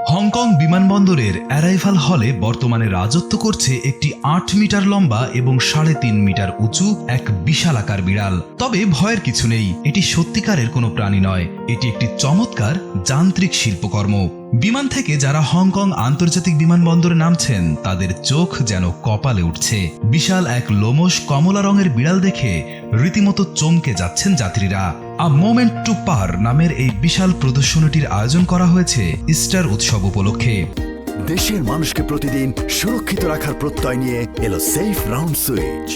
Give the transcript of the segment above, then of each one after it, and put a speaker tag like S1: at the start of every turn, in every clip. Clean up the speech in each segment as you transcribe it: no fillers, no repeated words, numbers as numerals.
S1: Hong Kong বিমানবন্দরের arrival হলে বর্তমানে রাজত্ব করছে একটি ৮ মিটার লম্বা এবং ৩.৫ মিটার উঁচু এক বিশালাকার বিড়াল। তবে ভয়ের কিছু নেই, এটি সত্যিকারের কোনো প্রাণী নয়, এটি একটি চমৎকার যান্ত্রিক শিল্পকর্ম। বিমান থেকে যারা হংকং আন্তর্জাতিক বিমানবন্দরে নামছেন তাদের চোখ যেন কপালে উঠছে। বিশাল এক লোমশ কমলা রঙের বিড়াল দেখে রীতিমতো চমকে যাচ্ছেন যাত্রীরা। আ মোমেন্ট টু পার নামের এই বিশাল প্রদর্শনীটির আয়োজন করা হয়েছে ইস্টার উৎসব উপলক্ষে।
S2: দেশের মানুষকে প্রতিদিন সুরক্ষিত রাখার প্রত্যয় নিয়ে এলো সেফ রাউন্ড সুইচ।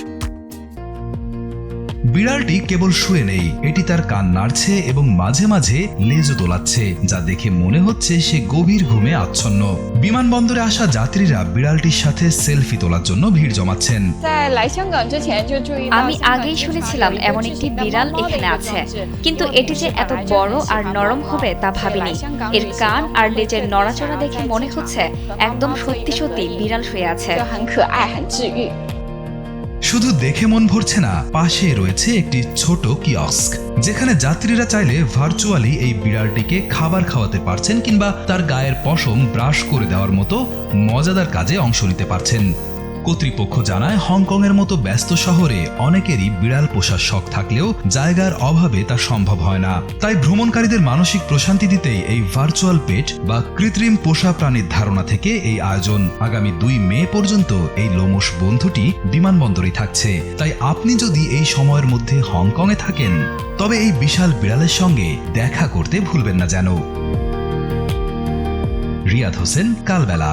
S1: বিড়ালটি কেবল শুয়ে নেই, এটি তার কান নাড়ছে এবং মাঝে মাঝে লেজও দোলাচ্ছে, যা দেখে মনে হচ্ছে সে গভীর ঘুমে আচ্ছন্ন। বিমানবন্দরে আসা যাত্রীরা বিড়ালটির সাথে সেলফি তোলার জন্য ভিড় জমাচ্ছেন।
S3: আমি আগেই শুনেছিলাম এমন একটি বিড়াল এখানে আছে, কিন্তু এটি যে এত বড় আর নরম হবে তা ভাবিনি। এর কান আর লেজের নড়াচড়া দেখে মনে হচ্ছে একদম সত্যি সত্যি বিড়াল শুয়ে আছে।
S1: শুধু দেখে মন ভরছে না, পাশে রয়েছে একটি ছোট কিয়স্ক, যেখানে যাত্রীরা চাইলে ভার্চুয়ালি এই বিড়ালটিকে খাবার খাওয়াতে পারছেন কিংবা তার গায়ের পশম ব্রাশ করে দেওয়ার মতো মজাদার কাজে অংশ নিতে পারছেন। কর্তৃপক্ষ জানায়, হংকংয়ের মতো ব্যস্ত শহরে অনেকেরই বিড়াল পোষার শখ থাকলেও জায়গার অভাবে তা সম্ভব হয় না। তাই ভ্রমণকারীদের মানসিক প্রশান্তি দিতেই এই ভার্চুয়াল পেট বা কৃত্রিম পোষা প্রাণীর ধারণা থেকে এই আয়োজন। আগামী ২ মে পর্যন্ত এই লোমশ বন্ধুটি বিমানবন্দরে থাকছে। তাই আপনি যদি এই সময়ের মধ্যে হংকংয়ে থাকেন তবে এই বিশাল বিড়ালের সঙ্গে দেখা করতে ভুলবেন না যেন। রিয়াদ হোসেন, কালবেলা।